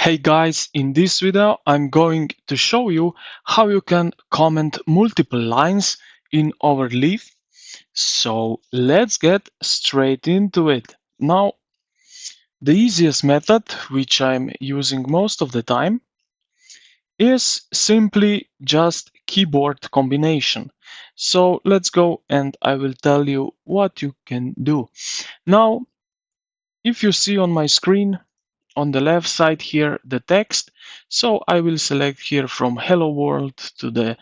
Hey guys, in this video I'm going to show you how you can comment multiple lines in Overleaf. So let's get straight into it. Now, the easiest method, which I'm using most of the time, is simply just keyboard combination. So let's go and I will tell you what you can do. Now, if you see on my screen, on the left side here the text, so I will select here from hello world to the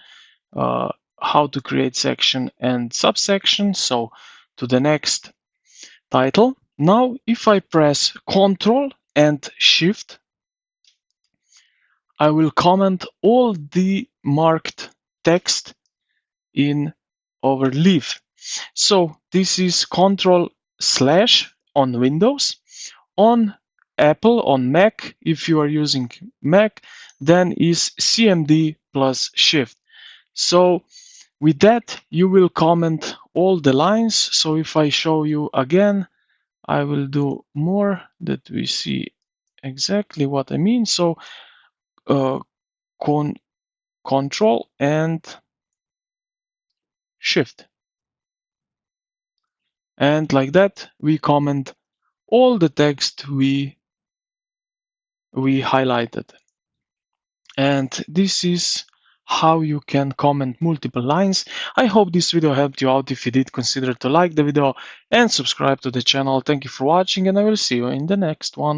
how to create section and subsection, so to the next title. Now if I press Ctrl and Shift, I will comment all the marked text in Overleaf. So this is Ctrl/ on Windows. On Apple, on Mac, if you are using Mac, then is CMD plus Shift. So with that, you will comment all the lines. So if I show you again, I will do more that we see exactly what I mean. So uh, Control and Shift. And like that, we comment all the text we highlighted. And this is how you can comment multiple lines. I hope this video helped you out. If you did, consider to like the video and subscribe to the channel. Thank you for watching, and I will see you in the next one.